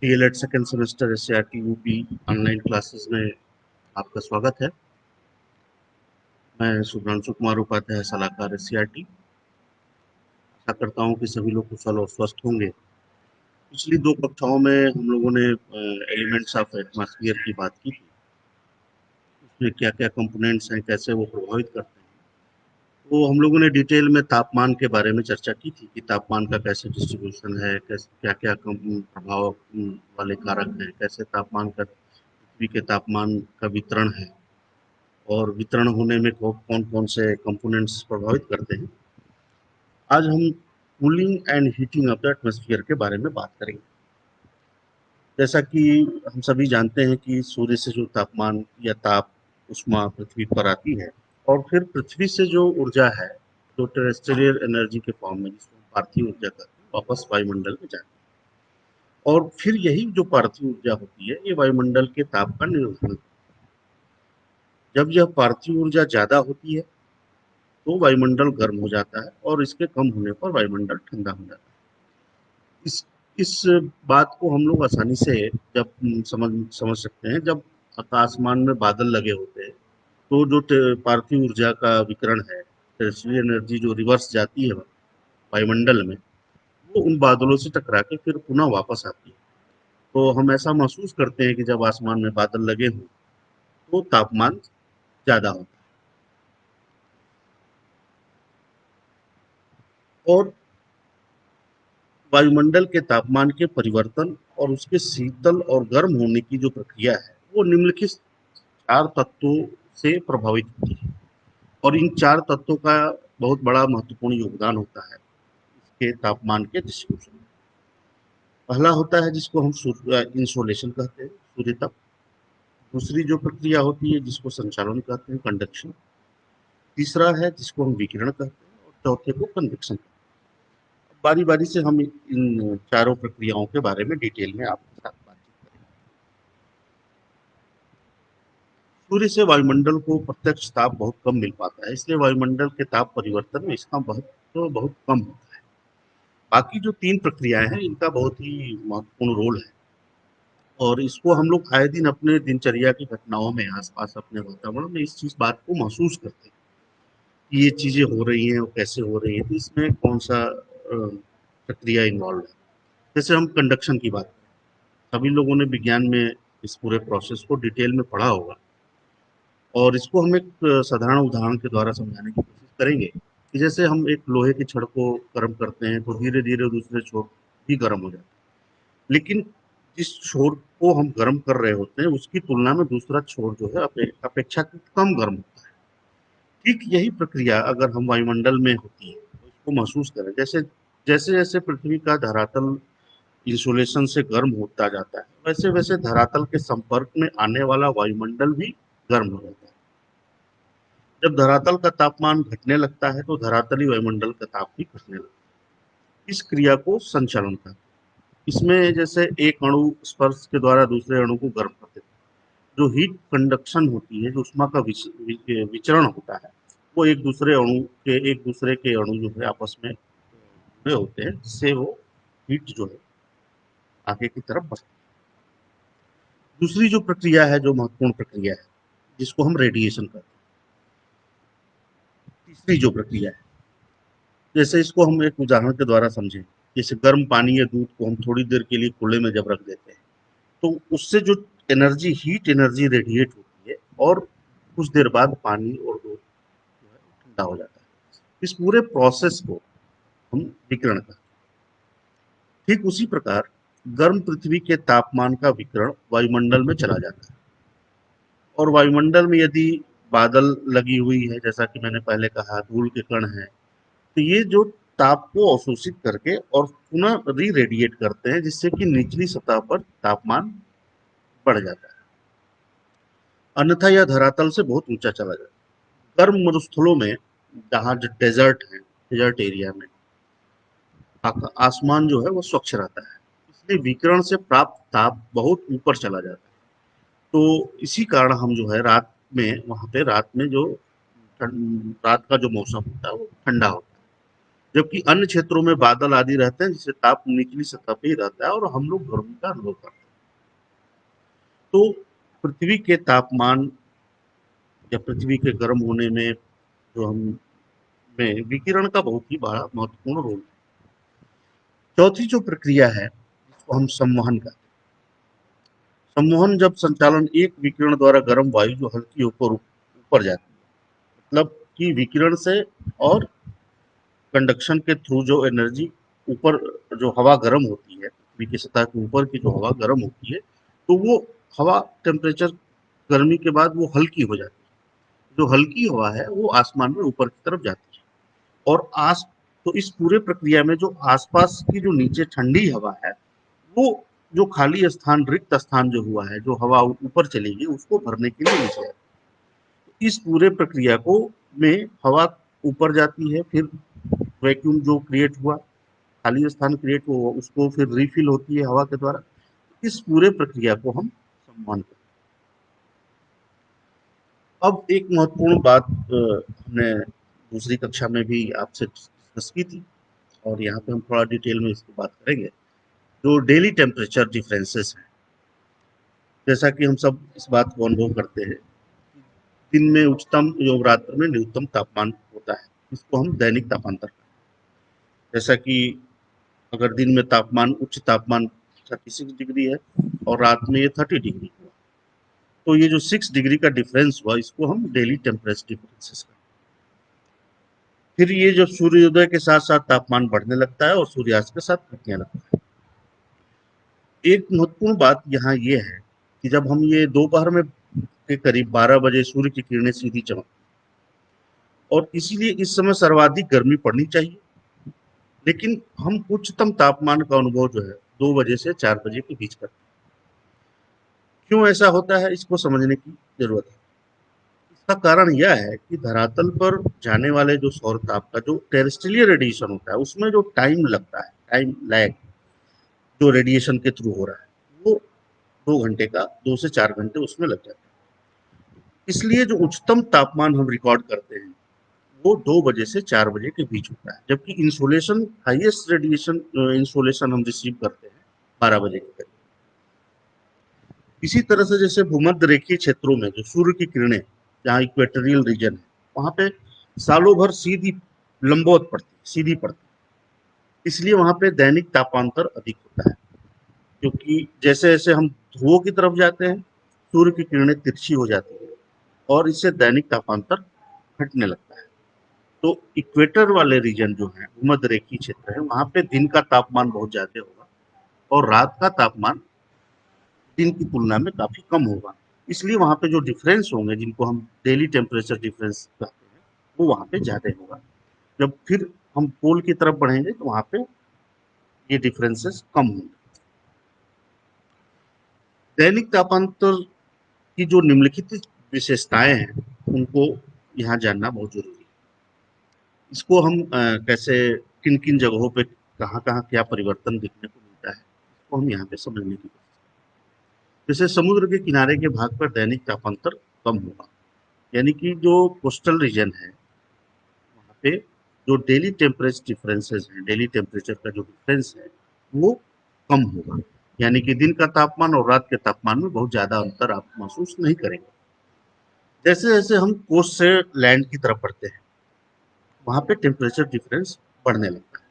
DElEd second semester SCERT UP online classes में आपका स्वागत है। मैं सुधांशु कुमार उपाध्याय, सलाहकार एससीईआरटी। आशा करता हूँ कि सभी लोग कुशल और स्वस्थ होंगे। पिछली दो कक्षाओं में हम लोगों ने एलिमेंट्स ऑफ एटमॉस्फेयर की बात की थी। उसमें क्या क्या कंपोनेंट्स हैं, कैसे वो प्रभावित करते हैं। तो हम लोगों ने डिटेल में तापमान के बारे में चर्चा की थी कि तापमान का कैसे डिस्ट्रीब्यूशन है, कैसे क्या क्या प्रभाव वाले कारक हैं, कैसे तापमान का पृथ्वी के तापमान का वितरण है और वितरण होने में कौन कौन से कंपोनेंट्स प्रभावित करते हैं। आज हम cooling and heating of the atmosphere के बारे में बात करेंगे। जैसा कि हम सभी जानते हैं कि सूर्य से जो तापमान या ताप उष्मा पृथ्वी पर आती है और फिर पृथ्वी से जो ऊर्जा है, जो टेरेस्ट्रियल एनर्जी के फॉर्म में, जिसको पार्थिव ऊर्जा कहते हैं, वापस वायुमंडल में जाती है। और फिर यही जो पार्थिव ऊर्जा होती है, ये वायुमंडल के ताप का निर्धारण। जब यह पार्थिव ऊर्जा ज्यादा होती है तो वायुमंडल गर्म हो जाता है और इसके कम होने पर वायुमंडल ठंडा हो जाता है। इस बात को हम लोग आसानी से जब समझ सकते हैं, जब आसमान में बादल लगे होते हैं तो जो पार्थिव ऊर्जा का विकिरण है, टेरेस्ट्रियल एनर्जी जो रिवर्स जाती है वायुमंडल में, वो उन बादलों से टकरा के फिर पुनः वापस आती है। तो हम ऐसा महसूस करते हैं कि जब आसमान में बादल लगे हों तो तापमान ज्यादा होता है। और वायुमंडल के तापमान के परिवर्तन और उसके शीतल और गर्म होने की जो प्रक्रिया है, वो निम्नलिखित चार तत्वों से प्रभावित होती है। और इन चार तत्वों का बहुत बड़ा महत्वपूर्ण योगदान होता है इसके तापमान के डिस्ट्रीब्यूशन में। पहला होता है जिसको हम इंसोलेशन कहते हैं, सूर्य ताप। दूसरी जो प्रक्रिया होती है जिसको संचालन कहते हैं, कंडक्शन। तीसरा है जिसको हम विकिरण कहते हैं और चौथे को कन्वेक्शन। बारी बारी से हम इन चारों प्रक्रियाओं के बारे में डिटेल में आपके साथ बातचीत करेंगे। सूर्य से वायुमंडल को प्रत्यक्ष ताप बहुत कम मिल पाता है, इसलिए वायुमंडल के ताप परिवर्तन में इसका महत्व बहुत कम होता है। बाकी जो तीन प्रक्रियाएं हैं, इनका बहुत ही महत्वपूर्ण रोल है और इसको हम लोग आए दिन अपने दिनचर्या की घटनाओं में, आसपास अपने वातावरण में इस चीज बात को महसूस करते हैं कि ये चीजें हो रही हैं और कैसे हो रही हैं, तो इसमें कौन सा प्रक्रिया इन्वॉल्व है। जैसे हम कंडक्शन की बात करें, सभी लोगों ने विज्ञान में इस पूरे प्रोसेस को डिटेल में पढ़ा होगा और इसको हम एक साधारण उदाहरण के द्वारा समझाने की कोशिश करेंगे कि जैसे हम एक लोहे की छड़ को गर्म करते हैं तो धीरे धीरे दूसरे छोर भी गर्म हो जाता है, लेकिन जिस छोर को हम गर्म कर रहे होते हैं उसकी तुलना में दूसरा छोर जो है अपेक्षाकृत कम गर्म होता है। ठीक यही प्रक्रिया अगर हम वायुमंडल में होती है तो इसको महसूस करें। जैसे जैसे जैसे पृथ्वी का धरातल इंसुलेशन से गर्म होता जाता है, वैसे वैसे धरातल के संपर्क में आने वाला वायुमंडल भी गर्म हो जाता है। जब धरातल का तापमान घटने लगता है तो धरातली वायुमंडल का ताप भी घटने लगता है। इस क्रिया को संचालन कहते हैं। इसमें जैसे एक अणु स्पर्श के द्वारा दूसरे अणु को गर्म कर देता है। जो हीट कंडक्शन होती है, जो उष्मा का विचरण होता है, वो एक दूसरे के अणु जो है आपस में जुड़े होते हैं, जिससे वो हीट जो है आगे की तरफ बढ़ती है। दूसरी जो प्रक्रिया है, जो महत्वपूर्ण प्रक्रिया है, जिसको हम रेडिएशन कहते हैं। तीसरी जो प्रक्रिया है, जैसे इसको हम एक उदाहरण के द्वारा समझें, जैसे गर्म पानी या दूध को हम थोड़ी देर के लिए खुले में जब रख देते हैं तो उससे जो एनर्जी, हीट एनर्जी रेडिएट होती है और कुछ देर बाद पानी और दूध जो है ठंडा हो जाता है। इस पूरे प्रोसेस को हम विकिरण कहते हैं। ठीक उसी प्रकार गर्म पृथ्वी के तापमान का विकिरण वायुमंडल में चला जाता है और वायुमंडल में यदि बादल लगी हुई है, जैसा कि मैंने पहले कहा, धूल के कण है, तो ये जो ताप को अवशोषित करके और पुनः री रेडिएट करते हैं, जिससे कि निचली सतह पर तापमान बढ़ जाता है, अन्यथा यह धरातल से बहुत ऊंचा चला जाता है। गर्म मरुस्थलों में, जहाँ जो डेजर्ट है, डेजर्ट एरिया में आसमान जो है वो स्वच्छ रहता है, इसलिए विकिरण से प्राप्त ताप बहुत ऊपर चला जाता है। तो इसी कारण हम जो है रात में, वहां पे रात में जो रात का जो मौसम होता है वो ठंडा होता है। जबकि अन्य क्षेत्रों में बादल आदि रहते हैं जिससे ताप निचली सतह पे ही रहता है और हम लोग गर्मी का अनुभव करते हैं। तो पृथ्वी के तापमान या पृथ्वी के गर्म होने में जो हम में विकिरण का बहुत ही बड़ा महत्वपूर्ण रोल है। चौथी जो प्रक्रिया है जिसको हम संवहन कहते हैं। संवहन जब संचालन एक विकिरण द्वारा गर्म वायु जो हल्की होकर ऊपर जाती है, मतलब कि विकिरण से और कंडक्शन के थ्रू जो एनर्जी ऊपर, जो हवा गर्म होती है पृथ्वी की सतह के ऊपर की जो हवा गर्म होती है, तो वो हवा टेम्परेचर गर्मी के बाद वो हल्की हो जाती है। जो हल्की हवा है वो आसमान में ऊपर की तरफ जाती है और आस तो इस पूरे प्रक्रिया में जो आसपास की जो नीचे ठंडी हवा है, वो जो खाली स्थान, रिक्त स्थान जो हुआ है, जो हवा ऊपर चली गई, उसको भरने के लिए नीचे आती है। इस पूरे प्रक्रिया को में हवा ऊपर जाती है, फिर वैक्यूम जो क्रिएट हुआ, खाली स्थान क्रिएट हुआ, उसको फिर रिफिल होती है हवा के द्वारा। इस पूरे प्रक्रिया को हम संवहन कहते हैं। अब एक महत्वपूर्ण बात हमने दूसरी कक्षा में भी आपसे डिस्कस की थी और यहाँ पे हम थोड़ा डिटेल में इसकी बात करेंगे। जो डेली टेम्परेचर डिफरेंसेस हैं, जैसा कि हम सब इस बात को अनुभव करते हैं, दिन में उच्चतम एवं रात्र में न्यूनतम तापमान होता है, इसको हम दैनिक तापांतर कहते हैं। जैसा कि अगर दिन में तापमान, उच्च तापमान 36 डिग्री है और रात में ये 30 डिग्री हुआ, तो ये जो 6 डिग्री का डिफरेंस हुआ, इसको हम डेली टेम्परेचर डिफरेंसेस कहते हैं। फिर ये जो सूर्योदय के साथ साथ तापमान बढ़ने लगता है और सूर्यास्त के साथ घटने लगता है। एक महत्वपूर्ण बात यहाँ ये है कि जब हम ये दोपहर में के करीब 12 बजे सूर्य की किरणें सीधी चमकती, और इसीलिए इस समय सर्वाधिक गर्मी पड़नी चाहिए, लेकिन हम उच्चतम तापमान का अनुभव जो है 2 बजे से 4 बजे के बीच करते हैं। क्यों ऐसा होता है, इसको समझने की जरूरत है। इसका कारण यह है कि धरातल पर जाने वाले जो सौर ताप का जो टेरेस्ट्रियल रेडिएशन होता है, उसमें जो टाइम लगता है, टाइम लैग जो रेडिएशन के थ्रू हो रहा है, वो 2 घंटे का, 2 से 4 घंटे उसमें लग जाता है। इसलिए जो उच्चतम तापमान हम रिकॉर्ड करते हैं वो 2 बजे से 4 बजे के बीच होता है, जबकि इंसोलेशन, हाईएस्ट रेडिएशन इंसोलेशन हम रिसीव करते हैं 12 बजे के करीब। इसी तरह से जैसे भूमध्य रेखीय क्षेत्रों में जो सूर्य की किरणें, जहाँ इक्वेटोरियल रीजन है, वहां पे सालों भर सीधी लंबवत पड़ती, सीधी पड़ती, इसलिए वहां पे दैनिक तापांतर अधिक होता है। क्योंकि जैसे जैसे हम ध्रुवों की तरफ जाते हैं, सूर्य की किरणें तिरछी हो जाती है और इससे दैनिक तापांतर घटने लगता है। तो इक्वेटर वाले रीजन जो है, भूमध्य रेखीय क्षेत्र है, वहां पे दिन का तापमान बहुत ज्यादा होगा और रात का तापमान दिन की तुलना में काफी कम होगा। इसलिए वहां पे जो डिफरेंस होंगे, जिनको हम डेली टेम्परेचर डिफरेंस कहते हैं, वो वहां पे ज्यादा होगा। जब फिर हम पोल की तरफ बढ़ेंगे तो वहां पे ये डिफरेंसेस कम होंगे। दैनिक तापांतर की जो निम्नलिखित विशेषताएं हैं, उनको यहाँ जानना बहुत जरूरी है। इसको हम कैसे, किन किन जगहों पे कहाँ कहाँ क्या परिवर्तन देखने को मिलता है, इसको हम यहाँ पे समझने की कोशिश। जैसे समुद्र के किनारे के भाग पर दैनिक तापांतर कम होगा, यानी कि जो कोस्टल रीजन है वहाँ पे जो डेली टेम्परेचर डिफरेंसेस हैं, डेली टेम्परेचर का जो डिफरेंस है वो कम होगा, यानी कि दिन का तापमान और रात के तापमान में बहुत ज्यादा अंतर आप महसूस नहीं करेंगे। जैसे जैसे हम कोस्ट से लैंड की तरफ बढ़ते हैं, वहां पे टेम्परेचर डिफरेंस बढ़ने लगता है।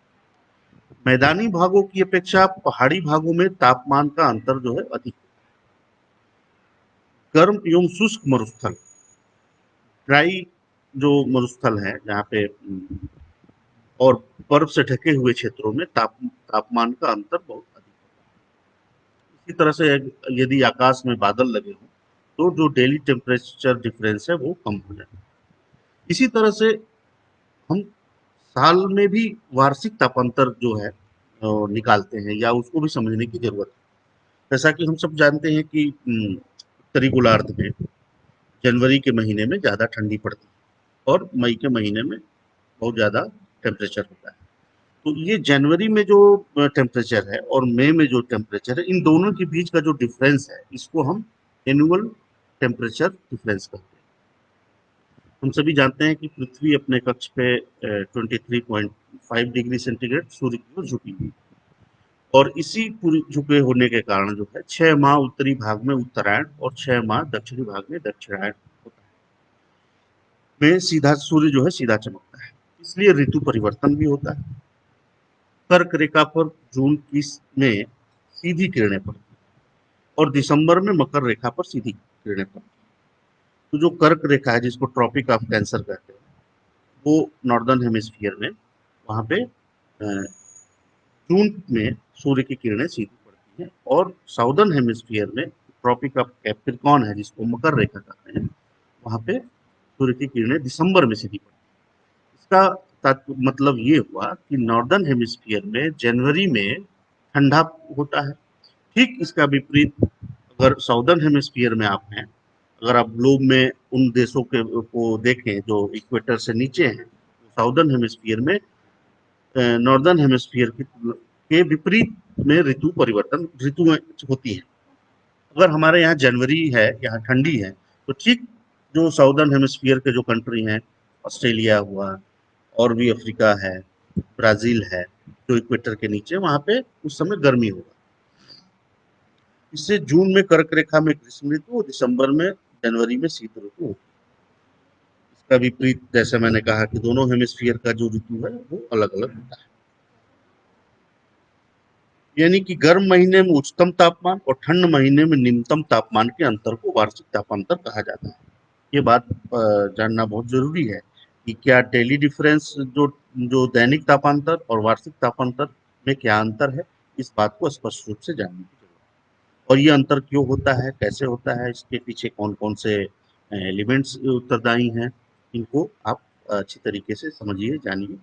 मैदानी भागों की अपेक्षा पहाड़ी भागों में तापमान का अंतर जो है अधिक। गर्म एवं शुष्क मरुस्थल, ड्राई जो मरुस्थल है जहाँ पे और बर्फ से ढके हुए क्षेत्रों में तापमान का अंतर बहुत अधिक है। इसी तरह से यदि आकाश में बादल लगे हों तो जो डेली टेम्परेचर डिफरेंस है वो कम हो जाए। इसी तरह से हम साल में भी वार्षिक तापांतर जो है निकालते हैं, या उसको भी समझने की जरूरत है। जैसा कि हम सब जानते हैं कि उत्तरी गोलार्ध में जनवरी के महीने में ज़्यादा ठंडी पड़ती है और मई के महीने में बहुत ज़्यादा टेम्परेचर होता है। तो ये जनवरी में जो टेम्परेचर है और मई में जो टेम्परेचर है, इन दोनों के बीच का जो डिफरेंस है, इसको हम एनुअल टेम्परेचर डिफरेंस कहते हैं। हम सभी जानते हैं कि पृथ्वी अपने कक्ष पे 23.5 डिग्री सेंटीग्रेड सूर्य की ओर झुकी हुई, और इसी पूरी झुके होने के कारण जो है 6 माह उत्तरी भाग में उत्तरायण और 6 माह दक्षिणी भाग में दक्षिणायन होता है, में सीधा सूर्य जो है सीधा चमकता है, इसलिए ऋतु परिवर्तन भी होता है। कर्क रेखा पर जून की में सीधी किरणें पड़ती हैं और दिसंबर में मकर रेखा पर सीधी किरणें पड़ती हैं। तो जो कर्क रेखा है, जिसको ट्रॉपिक ऑफ कैंसर कहते हैं, वो नॉर्दर्न हेमिस्फीयर में, वहां पे जून में सूर्य की किरणें सीधी पड़ती हैं, और साउदर्न हेमिस्फीयर में ट्रॉपिक ऑफ कैप्रिकॉर्न है, जिसको मकर रेखा कहते हैं, वहां पे सूर्य की किरणें दिसंबर में सीधी पड़ती हैं। इसका मतलब ये हुआ कि नॉर्दर्न हेमिस्फीयर में जनवरी में ठंडा होता है। ठीक इसका विपरीत अगर साउदर्न हेमिस्फीयर में आप हैं, अगर आप ग्लोब में उन देशों के को देखें जो इक्वेटर से नीचे हैं, तो साउदर्न हेमिस्फीयर में नॉर्दर्न हेमिस्फीयर के विपरीत में ऋतु परिवर्तन ऋतुएं होती है। अगर हमारे यहाँ जनवरी है, यहाँ ठंडी है, तो ठीक जो साउदर्न हेमिस्फीयर के जो कंट्री हैं, ऑस्ट्रेलिया हुआ, और भी अफ्रीका है, ब्राजील है, जो इक्वेटर के नीचे, वहां पे उस समय गर्मी होगा। इससे जून में कर्क रेखा में ग्रीष्म ऋतु और दिसंबर में जनवरी में शीत ऋतु होती है। इसका विपरीत, जैसे मैंने कहा कि दोनों हेमिस्फीयर का जो ऋतु है वो अलग अलग होता है। यानी कि गर्म महीने में उच्चतम तापमान और ठंड महीने में निम्नतम तापमान के अंतर को वार्षिक तापांतर कहा जाता है। ये बात जानना बहुत जरूरी है कि क्या डेली डिफरेंस, जो जो दैनिक तापांतर और वार्षिक तापांतर में क्या अंतर है, इस बात को स्पष्ट रूप से जानने की जरूरत है। और ये अंतर क्यों होता है, कैसे होता है, इसके पीछे कौन कौन से एलिमेंट्स उत्तरदायी हैं, इनको आप अच्छी तरीके से समझिए, जानिए।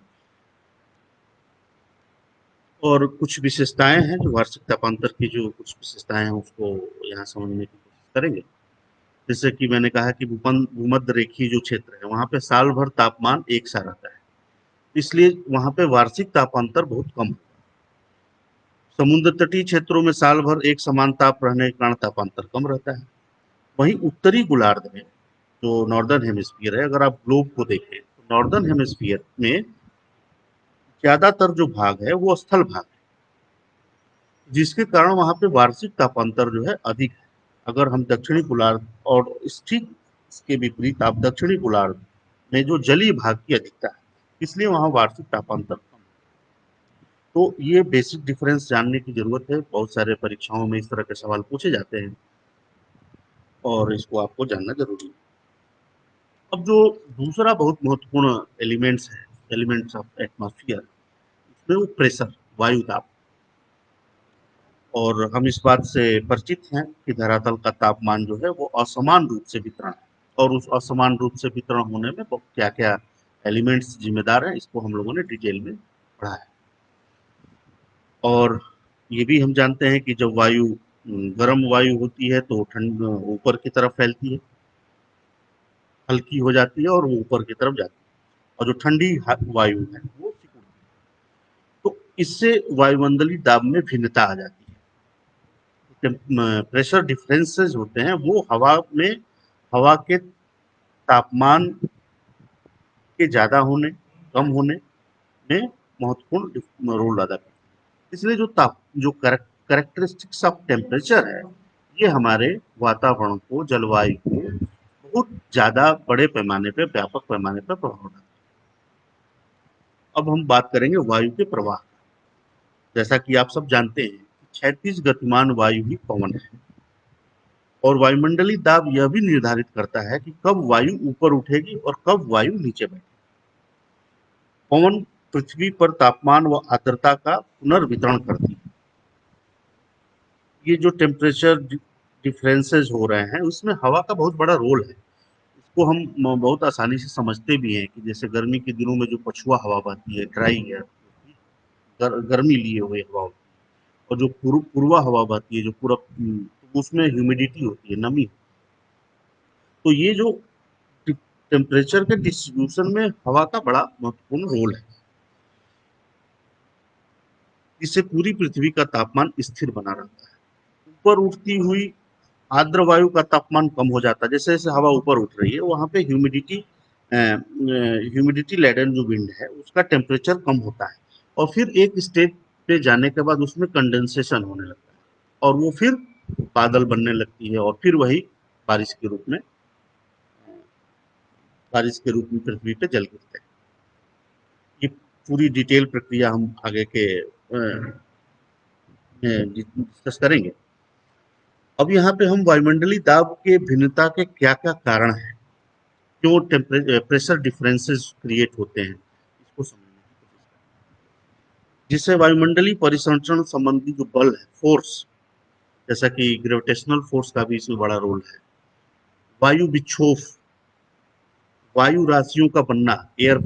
और कुछ विशेषताएं हैं जो वार्षिक तापांतर की, जो कुछ विशेषताएं हैं उसको यहाँ समझने की कोशिश करेंगे। जैसे कि मैंने कहा कि भूमध्य रेखीय जो क्षेत्र है, वहां पे साल भर तापमान एक सा रहता है, इसलिए वहां पे वार्षिक तापांतर बहुत कम है। समुद्र तटीय क्षेत्रों में साल भर एक समान ताप रहने के कारण तापांतर कम रहता है। वहीं उत्तरी गोलार्ध में, जो नॉर्दर्न हेमिस्फीयर है, अगर आप ग्लोब को देखें तो नॉर्दर्न हेमिस्फीयर में ज्यादातर जो भाग है वो स्थल भाग है, जिसके कारण वहां पे वार्षिक तापांतर जो है अधिक है। अगर हम दक्षिणी गोलार्ध, और ठीक इसके विपरीत आप दक्षिणी गोलार्ध में जो जलीय भाग की अधिकता है, इसलिए वहां वार्षिक तापांतर कम है। तो ये बेसिक डिफरेंस जानने की जरूरत है, बहुत सारे परीक्षाओं में इस तरह के सवाल पूछे जाते हैं, और इसको आपको जानना जरूरी है। अब जो दूसरा बहुत महत्वपूर्ण एलिमेंट्स है, एलिमेंट्स ऑफ एटमॉस्फेयर, उसमें वो प्रेशर, वायु दाब। और हम इस बात से परिचित हैं कि धरातल का तापमान जो है वो असमान रूप से वितरण है, और उस असमान रूप से वितरण होने में क्या क्या एलिमेंट्स जिम्मेदार हैं, इसको हम लोगों ने डिटेल में पढ़ा है। और ये भी हम जानते हैं कि जब वायु गर्म वायु होती है तो ठंड ऊपर की तरफ फैलती है, हल्की हो जाती है और वो ऊपर की तरफ जाती है, और जो ठंडी वायु है वो सिकुड़ती है। तो इससे वायुमंडलीय दाब में भिन्नता आ जाती है। प्रेशर डिफरेंसेस होते हैं वो हवा में, हवा के तापमान के ज्यादा होने कम होने में महत्वपूर्ण रोल अदा करते हैं। इसलिए जो करेक्टरिस्टिक्स ऑफ टेम्परेचर है, ये हमारे वातावरण को, जलवायु को बहुत ज्यादा बड़े पैमाने पे, व्यापक पैमाने पे प्रभाव डालता है। अब हम बात करेंगे वायु के प्रवाह। जैसा कि आप सब जानते हैं, क्षैतिज गतिमान वायु ही पवन है, और वायुमंडलीय दाब यह भी निर्धारित करता है कि कब वायु ऊपर उठेगी और कब वायु नीचे बैठेगी। पवन पृथ्वी पर तापमान व आर्द्रता का पुनर्वितरण करती है। ये जो टेम्परेचर डिफरेंसेस हो रहे हैं, उसमें हवा का बहुत बड़ा रोल है। इसको हम बहुत आसानी से समझते भी हैं कि जैसे गर्मी के दिनों में जो पछुआ हवा बहती है, ड्राई है, गर्मी लिए हुए हवा होती है, और जो पूर्वा हवा बहती है, जो पूरा, उसमें ह्यूमिडिटी होती है, नमी। तो ये जो टेम्परेचर के डिस्ट्रीब्यूशन में हवा का बड़ा महत्वपूर्ण रोल है, जिससे पूरी पृथ्वी का तापमान स्थिर बना रहता है। ऊपर उठती हुई आर्द्र वायु का तापमान कम हो जाता है, जैसे जैसे हवा ऊपर उठ रही है, वहां पे ह्यूमिडिटी ह्यूमिडिटी लेडन जो विंड है उसका टेम्परेचर कम होता है और फिर एक स्टेज पे जाने के बाद उसमें कंडेंसेशन होने लगता है और वो फिर बादल बनने लगती है और फिर वही बारिश के रूप में बारिश के रूप में पृथ्वी पे जल गिरते हैं। ये पूरी डिटेल प्रक्रिया हम आगे के डिस्कस करेंगे। अब यहाँ पे हम वायुमंडलीय दाब के भिन्नता के क्या क्या कारण हैं, क्यों प्रेशर डिफरेंसेस क्रिएट होते हैं, इसको समझने की कोशिश करें। जिससे वायुमंडलीय परिसंचरण संबंधी जो बल है, फोर्स, जैसा कि ग्रेविटेशनल फोर्स का भी इसमें बड़ा रोल है, वायु विक्षोभ, वायु राशियों का बनना, एयर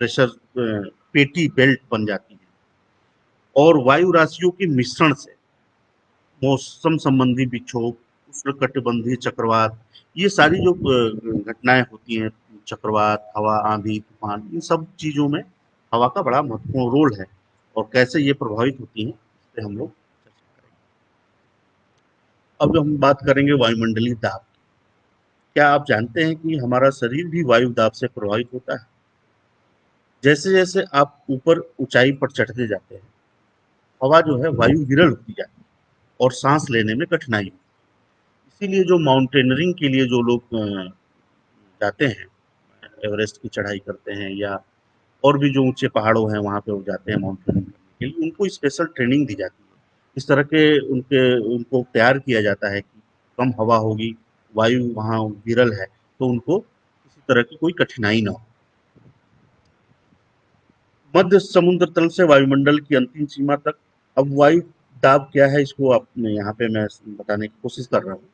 प्रेशर पेटी बेल्ट बन जाती है, और वायु राशियों के मिश्रण से मौसम संबंधी विक्षोभ, उष्णकटिबंधीय चक्रवात, ये सारी जो घटनाएं होती हैं, चक्रवात, हवा, आंधी, तूफान, इन सब चीजों में हवा का बड़ा महत्वपूर्ण रोल है और कैसे ये प्रभावित होती हैं इस पे हम लोग चर्चा करेंगे। अब हम बात करेंगे वायुमंडलीय दाब। क्या आप जानते हैं कि हमारा शरीर भी वायु दाब से प्रभावित होता है? जैसे जैसे आप ऊपर ऊंचाई पर चढ़ते जाते हैं, हवा जो है वायु विरल होती जाती है और सांस लेने में कठिनाई होती है। इसीलिए जो माउंटेनरिंग के लिए जो लोग जाते हैं, एवरेस्ट की चढ़ाई करते हैं या और भी जो ऊंचे पहाड़ों हैं वहाँ पे वो जाते हैं माउंटेनिंग करने के लिए, उनको स्पेशल ट्रेनिंग दी जाती है। इस तरह के उनको तैयार किया जाता है कि कम हवा होगी, वायु वहाँ विरल है, तो उनको किसी तरह की कोई कठिनाई ना हो। मध्य समुद्र तल से वायुमंडल की अंतिम सीमा तक। अब वायु दाब क्या है, इसको आप यहाँ पे मैं बताने की कोशिश कर रहा हूँ।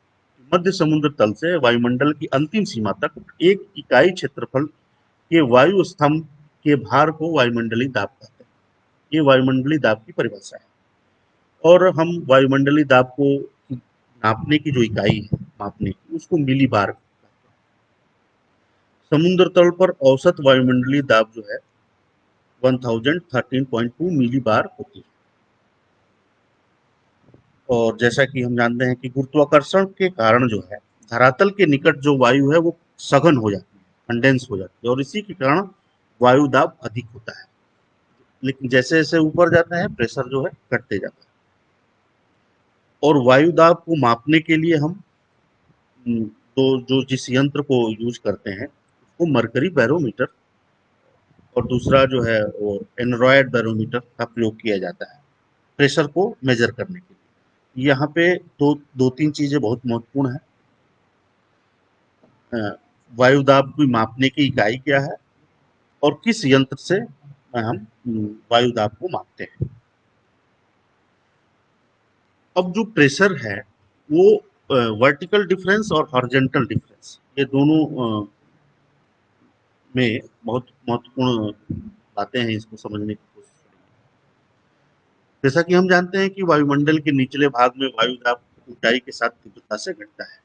मध्य समुद्र तल से वायुमंडल की अंतिम सीमा तक एक इकाई क्षेत्रफल के वायु स्तंभ के भार को वायुमंडलीय दाब कहते हैं। ये वायुमंडलीय दाब की परिभाषा है। और हम वायुमंडलीय दाब को नापने की जो इकाई है, मापने की, उसको मिली बार कहते हैं। समुद्र तल पर औसत वायुमंडलीय दाब जो है 1013.2 मिली बार होती है। और जैसा कि हम जानते हैं कि गुरुत्वाकर्षण के कारण जो है धरातल के निकट जो वायु है वो सघन हो जाती है, कंडेंस हो जाती है, और इसी के कारण वायु दाब अधिक होता है। लेकिन जैसे जैसे ऊपर जाता है प्रेशर जो है घटते जाता है। और वायु दाब को मापने के लिए हम तो जो जिस यंत्र को यूज करते हैं वो मरकरी बैरोमीटर और दूसरा जो है वो एनरॉयड बैरोमीटर का प्रयोग किया जाता है प्रेशर को मेजर करने के लिए। यहाँ पे दो तीन चीजें बहुत महत्वपूर्ण है। वायु दाब को मापने की इकाई क्या है और किस यंत्र से हम वायु दाब को मापते हैं। अब जो प्रेशर है वो वर्टिकल डिफरेंस और हॉरिजॉन्टल डिफरेंस, ये दोनों में बहुत महत्वपूर्ण बातें हैं, इसको समझने की कोशिश करेंगे। जैसा कि हम जानते हैं कि वायुमंडल के निचले भाग में वायु दाब ऊंचाई के साथ तीव्रता से घटता है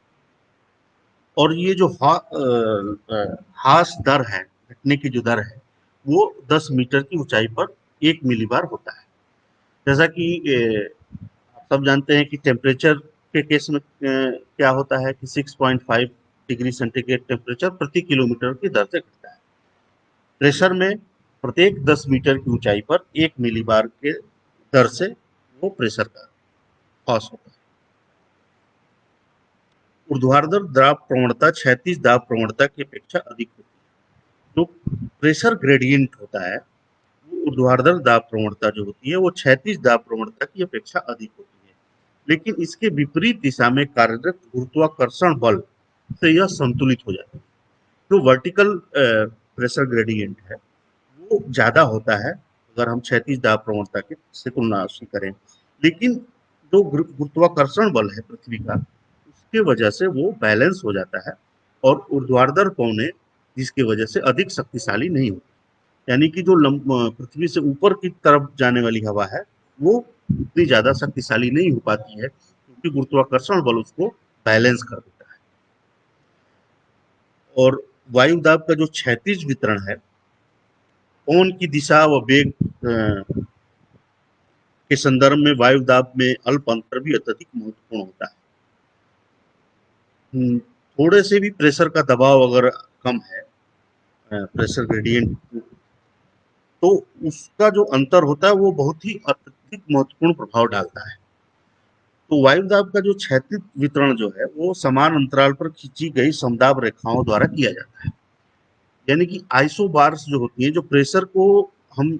और ये जो हास दर है, घटने की जो दर है, वो 10 मीटर की ऊंचाई पर 1 मिलीबार होता है। जैसा कि आप सब जानते हैं कि टेम्परेचर के केस में क्या होता है कि 6.5 डिग्री सेंटीग्रेड टेम्परेचर प्रति किलोमीटर की दर से घटता है। प्रेशर में प्रत्येक 10 मीटर की ऊंचाई पर 1 मिलीबार के दर से वो प्रेशर का लॉस होता है। ऊर्ध्वाधर दाब प्रवणता क्षैतिज दाब प्रवणता की अपेक्षा अधिक होती है। जो प्रेशर ग्रेडियंट होता है वो ऊर्ध्वाधर दाब प्रवणता जो होती है वो क्षैतिज दाब प्रवणता की अपेक्षा अधिक होती है, लेकिन इसके विपरीत दिशा में कार्यरत गुरुत्वाकर्षण बल से यह संतुलित हो जाती है। जो वर्टिकल प्रेशर ग्रेडियंट है वो ज्यादा होता है अगर हम क्षैतिज दाब प्रवणता के से तुलना उसकी करें, लेकिन जो गुरुत्वाकर्षण बल है पृथ्वी का, उसके वजह से वो बैलेंस हो जाता है और ऊर्ध्वाधर कोने जिसकी वजह से अधिक शक्तिशाली नहीं होती। यानी कि जो पृथ्वी से ऊपर की तरफ जाने वाली हवा है वो उतनी ज्यादा शक्तिशाली नहीं हो पाती है क्योंकि गुरुत्वाकर्षण बल उसको बैलेंस कर देता है। और वायु दाब का जो क्षैतिज वितरण है, पवन की दिशा व वेग के संदर्भ में वायु दाब में अल्प अंतर भी अत्यधिक महत्वपूर्ण होता है। थोड़े से भी प्रेशर का दबाव अगर कम है प्रेशर ग्रेडियंट, तो उसका जो अंतर होता है वो बहुत ही अत्यधिक महत्वपूर्ण प्रभाव डालता है। तो वायु दाब का जो क्षैतिज वितरण जो है वो समान अंतराल पर खींची गई समदाब रेखाओं द्वारा किया जाता है। यानी कि आइसोबार्स जो होती है, जो प्रेशर को हम,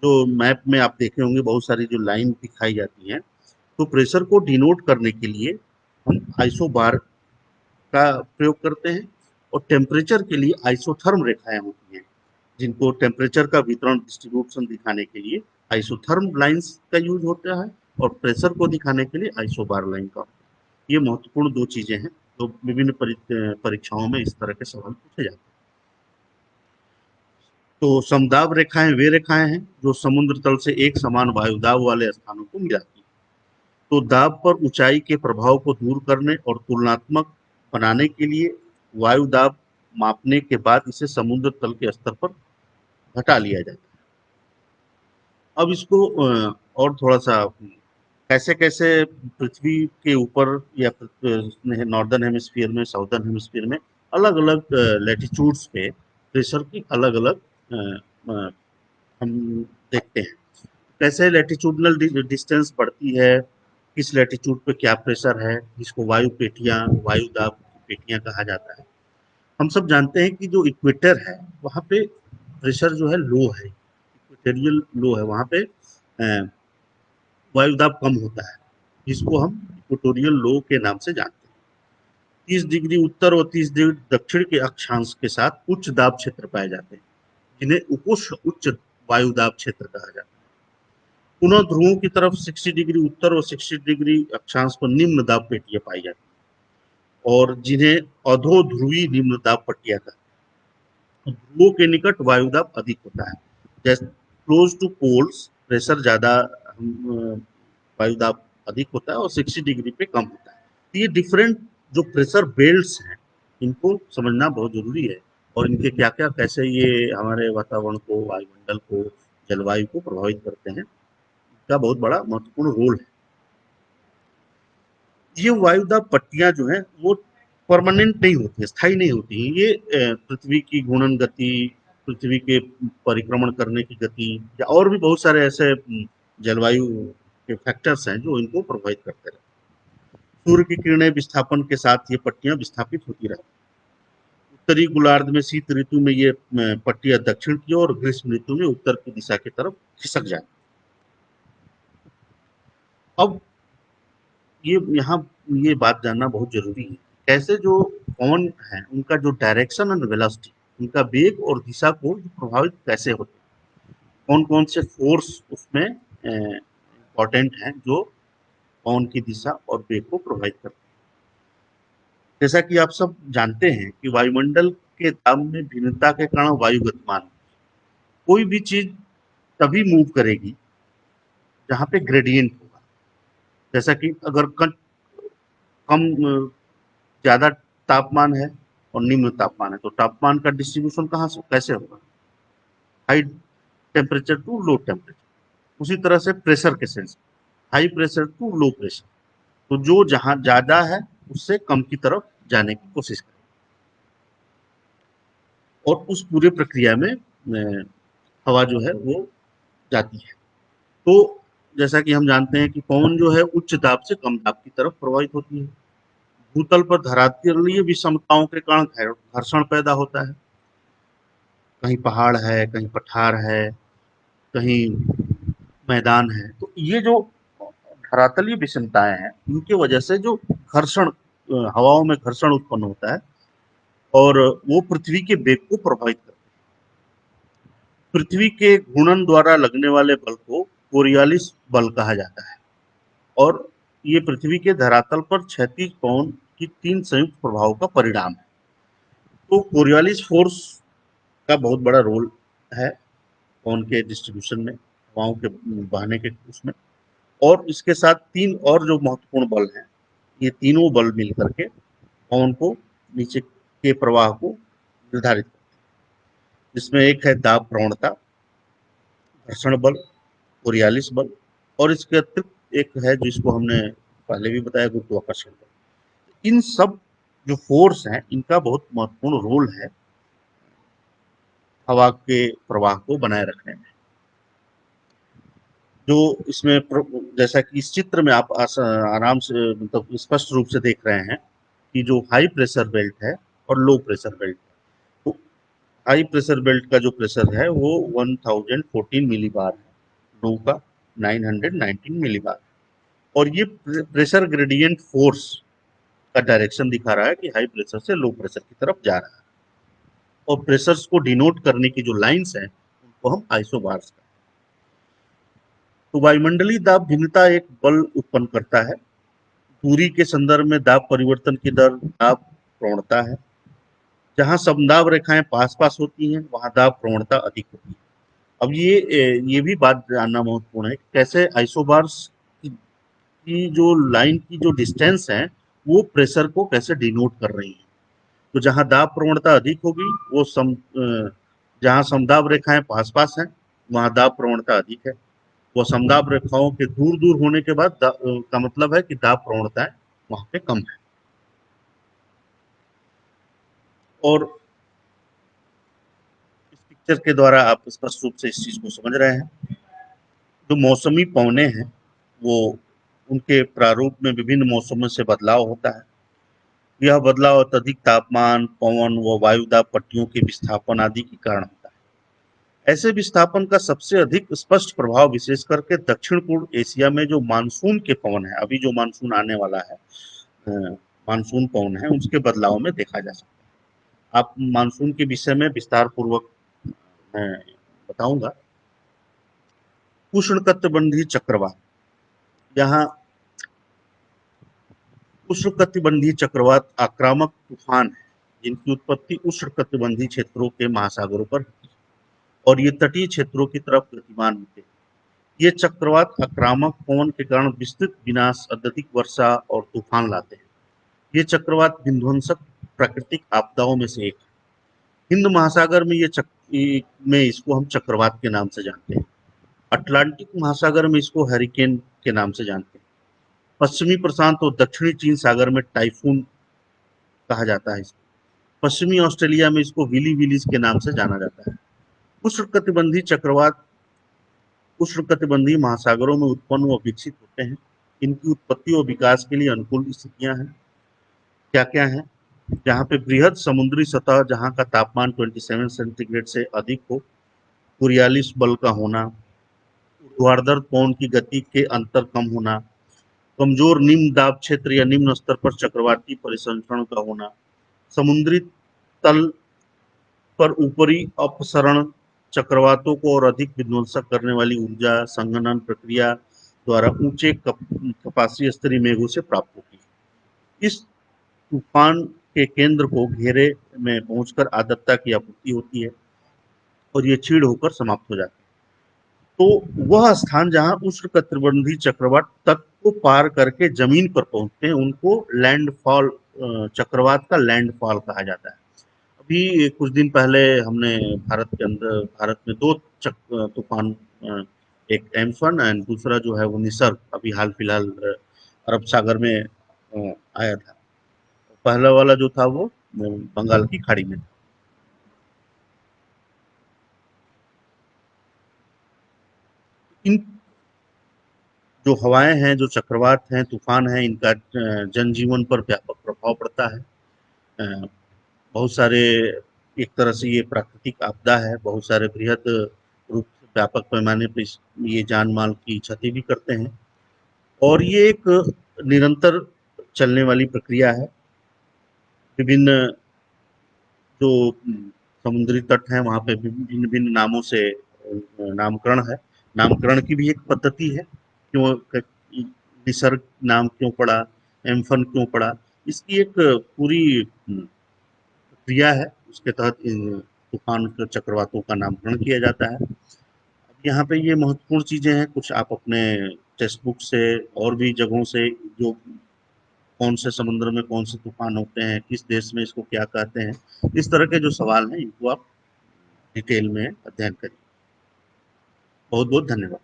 जो मैप में आप देखे होंगे बहुत सारी जो लाइन दिखाई जाती हैं, तो प्रेशर को डिनोट करने के लिए हम आइसोबार का प्रयोग करते हैं, और टेम्परेचर के लिए आइसोथर्म रेखाएं होती हैं, जिनको टेम्परेचर का वितरण डिस्ट्रीब्यूशन दिखाने के लिए आइसोथर्म लाइंस का यूज होता है, और प्रेशर को दिखाने के लिए आइसोबार लाइन का। ये महत्वपूर्ण दो चीजें हैं जो विभिन्न परीक्षाओं में इस तरह के सवाल पूछे जाते हैं। तो समदाब रेखाएं वे रेखाएं हैं जो समुद्र तल से एक समान वायुदाब वाले स्थानों को मिलाती हैं। तो दाब पर ऊंचाई के प्रभाव को दूर करने और तुलनात्मक बनाने के लिए वायु दाब मापने के बाद इसे समुद्र तल के स्तर पर घटा लिया जाता है। अब इसको और थोड़ा सा कैसे कैसे पृथ्वी के ऊपर या नॉर्दर्न हेमिस्फीयर में, साउदर्न हेमिस्फीयर में अलग अलग लैटिट्यूड्स पे प्रेशर की अलग अलग हम देखते हैं। कैसे लैटिट्यूडनल डिस्टेंस बढ़ती है, किस लैटिट्यूड पे क्या प्रेशर है, जिसको वायु पेटियां, वायु दाब पेटियां कहा जाता है। हम सब जानते हैं कि जो इक्वेटर है वहाँ पे प्रेशर जो है लो है, इक्वेटेरियल लो है, वहाँ पे वायु दाब कम होता है, जिसको हम इक्वेटोरियल लो के नाम से जानते हैं। 30 डिग्री उत्तर और 30 डिग्री दक्षिण के अक्षांश के साथ उच्च दाब क्षेत्र पाए जाते हैं, जिन्हें उपोष्ण उच्च वायु दाब क्षेत्र कहा जाता है। पुनः ध्रुवों की तरफ 60 डिग्री उत्तर और 60 डिग्री अक्षांश पर निम्न दाब पेटियां पाई जाती हैं, और जिन्हें अधो ध्रुवी निम्न दाब पट्टियां कहते हैं। ध्रुवों के निकट वायु दाब अधिक होता है, जैसे क्लोज टू पोल्स प्रेशर ज्यादा, वायु दाब अधिक होता है, और 60 डिग्री पे कम होता है। तो ये डिफरेंट जो प्रेशर बेल्ट्स हैं, इनको समझना बहुत जरूरी है, और इनके क्या क्या, कैसे ये हमारे वातावरण को, वायुमंडल को, जलवायु को प्रभावित करते हैं, का बहुत बड़ा महत्वपूर्ण रोल है। ये वायुदाब पट्टियां जो हैं वो परमानेंट नहीं होती है, स्थायी नहीं होती हैं। ये पृथ्वी की घूर्णन गति, पृथ्वी के परिक्रमण करने की गति, या और भी बहुत सारे ऐसे जलवायु के फैक्टर्स हैं जो इनको प्रभावित करते रहते हैं। सूर्य की किरणें विस्थापन के साथ ये पट्टियां विस्थापित होती रहती हैं। उत्तरी गोलार्ध में शीत ऋतु में ये पट्टियां दक्षिण की ओर, ग्रीष्म ऋतु में उत्तर की दिशा की तरफ खिसक जाती। अब ये यहाँ ये बात जानना बहुत जरूरी है, कैसे जो पवन है उनका जो डायरेक्शन एंड वेलोसिटी, उनका वेग और दिशा को प्रभावित कैसे होते हैं, कौन कौन से फोर्स उसमें इम्पोर्टेंट हैं जो पवन की दिशा और वेग को प्रभावित करते हैं। जैसा कि आप सब जानते हैं कि वायुमंडल के दाब में भिन्नता के कारण वायु गतिमान, कोई भी चीज तभी मूव करेगी जहां पे ग्रेडियंट होगा। जैसा कि अगर कम ज्यादा तापमान है और निम्न तापमान है, तो तापमान का डिस्ट्रीब्यूशन कहाँ से कैसे होगा, high temperature to low temperature. उसी तरह से प्रेशर के sense, high pressure to low pressure, तो जो जहां ज्यादा है उससे कम की तरफ जाने की कोशिश करें, और उस पूरे प्रक्रिया में हवा जो है वो जाती है। तो जैसा कि हम जानते हैं कि पवन जो है उच्च दाब से कम दाब की तरफ प्रवाहित होती है। भूतल पर धरातलीय विषमताओं के कारण घर्षण पैदा होता है, कहीं पहाड़ है, कहीं पठार है, कहीं मैदान है, तो ये जो धरातलीय विषमताएं हैं उनकी वजह से जो घर्षण, हवाओं में घर्षण उत्पन्न होता है, और वो पृथ्वी के वेग को प्रभावित करता है। पृथ्वी के घूर्णन द्वारा लगने वाले बल को कोरियालिस बल कहा जाता है, और ये पृथ्वी के धरातल पर क्षैतिज पवन की 3 संयुक्त प्रभावों का परिणाम है। तो कोरियालिस फोर्स का बहुत बड़ा रोल है पवन के डिस्ट्रीब्यूशन में, हवाओं के बहने के उसमें। और इसके साथ 3 और जो महत्वपूर्ण बल हैं, ये तीनों बल मिलकर के पवन को नीचे के प्रवाह को निर्धारित करते हैं, जिसमें एक है दाब प्रवणता, घर्षण बल, कोरियालिस बल, और इसके अतिरिक्त एक है जिसको हमने पहले भी बताया, गुरुत्वाकर्षण बल। इन सब जो फोर्स हैं इनका बहुत महत्वपूर्ण रोल है हवा के प्रवाह को बनाए रखने में। जो इसमें जैसा कि इस चित्र में आप आराम से मतलब स्पष्ट रूप से देख रहे हैं कि जो हाई प्रेशर बेल्ट है और लो प्रेशर बेल्ट है, तो हाई प्रेशर बेल्ट का जो प्रेशर है वो 1014 मिलीबार है, लो का 919 मिलीबार। और ये प्रेशर ग्रेडियंट फोर्स का डायरेक्शन दिखा रहा है कि हाई प्रेशर से लो प्रेशर की तरफ जा रहा है। और प्रेशर्स को डिनोट करने की जो लाइंस हैं उनको हम आइसोबार्स कहते हैं। तो वायुमंडलीय दाब भिन्नता एक बल उत्पन्न करता है। दूरी के संदर्भ में दाब परिवर्तन की दर दाब प्रवणता है। जहां समदाब रेखाएं पास पास होती हैं वहां दाब प्रवणता अधिक होती है। अब ये भी बात जानना महत्वपूर्ण है, कैसे आइसोबार्स की जो लाइन की जो डिस्टेंस है वो प्रेशर को कैसे डिनोट कर रही है। तो जहां दाब प्रवणता अधिक होगी वो जहां समदाब रेखाएं पास पास हैं वहां दाब प्रवणता अधिक है। वो समदाब रेखाओं के दूर दूर होने के बाद का मतलब है कि दाब प्रवणताएं वहां पे कम है। और इस पिक्चर के द्वारा आप स्पष्ट रूप से इस चीज को समझ रहे हैं। जो मौसमी पवने हैं वो उनके प्रारूप में विभिन्न मौसमों से बदलाव होता है। यह बदलाव अत्यधिक तापमान, पवन व वायुदाब पट्टियों के विस्थापन आदि के कारण होता है। ऐसे विस्थापन का सबसे अधिक स्पष्ट प्रभाव विशेष करके दक्षिण पूर्व एशिया में जो मानसून के पवन है, अभी जो मानसून आने वाला है, मानसून पवन है, उसके बदलाव में देखा जा सकता है। आप मानसून के विषय में विस्तार पूर्वक मैं बताऊंगा। उष्णकटिबंधीय चक्रवात, यहाँ उष्णकटिबंधीय चक्रवात आक्रामक तूफान है जिनकी उत्पत्ति उष्णकटिबंधीय क्षेत्रों के महासागरों पर होती है और ये तटीय क्षेत्रों की तरफ गतिमान होते हैं। ये चक्रवात आक्रामक पवन के कारण विस्तृत विनाश, अत्यधिक वर्षा और तूफान लाते हैं। ये चक्रवात विध्वंसक प्राकृतिक आपदाओं में से एक है। हिंद महासागर में में इसको हम चक्रवात के नाम से जानते हैं। अटलांटिक महासागर में इसको हरिकेन के नाम से जानते हैं। पश्चिमी प्रशांत और दक्षिणी चीन सागर में टाइफून कहा जाता है। पश्चिमी ऑस्ट्रेलिया में इसको विली विलीज के नाम से जाना जाता है। उष्णकटिबंधीय चक्रवात उष्णकटिबंधीय महासागरों में उत्पन्न व विकसित होते हैं। इनकी उत्पत्ति और विकास के लिए अनुकूल स्थितियां हैं। क्या क्या है? जहाँ पे बृहद समुद्री सतह जहाँ का तापमान 27 सेंटीग्रेड से अधिक हो, कोरियालिस बल का होना, ऊर्ध्वाधर पवन की गति के अंतर कम होना, कमजोर निम्न दाब क्षेत्र या निम्न स्तर पर चक्रवाती परिसंचरण का होना, समुद्री तल पर ऊपरी अपसरण चक्रवातों को और अधिक विध्वंसक करने वाली ऊर्जा संघनन प्रक्रिया द्वारा ऊंचे कपासीय स्तरीय मेघों से प्राप्त होती है। इस तूफान के केंद्र को घेरे में पहुंचकर आर्द्रता की आपूर्ति होती है और ये क्षीण होकर समाप्त हो जाती है। तो वह स्थान जहां उष्णकटिबंधीय चक्रवात तट को पार करके जमीन पर पहुंचते हैं उनको लैंडफॉल, चक्रवात का लैंडफॉल कहा जाता है। अभी कुछ दिन पहले हमने भारत में दो तूफान, एक एम्फन एंड दूसरा जो है वो निसर्ग, अभी हाल फिलहाल अरब सागर में आया था। पहला वाला जो था वो बंगाल की खाड़ी में था। इन जो हवाएं हैं, जो चक्रवात हैं, तूफान हैं, इनका जनजीवन पर व्यापक प्रभाव पड़ता है। बहुत सारे, एक तरह से ये प्राकृतिक आपदा है, बहुत सारे बृहद रूप से व्यापक पैमाने पर ये जान माल की क्षति भी करते हैं और ये एक निरंतर चलने वाली प्रक्रिया है। विभिन्न जो समुद्री तट हैं वहाँ पे भिन्न भिन्न नामों से नामकरण है। नामकरण की भी एक पद्धति है, क्यों निसर्ग नाम क्यों पड़ा, एम्फन क्यों पड़ा, इसकी एक पूरी प्रक्रिया है। उसके तहत तूफान के चक्रवातों का नामकरण किया जाता है। यहाँ पे ये महत्वपूर्ण चीजें हैं, कुछ आप अपने टेक्स्ट बुक से और भी जगहों से, जो कौन से समुद्र में कौन से तूफान होते हैं, किस देश में इसको क्या कहते हैं, इस तरह के जो सवाल हैं इनको आप डिटेल में अध्ययन करिए। बहुत बहुत धन्यवाद।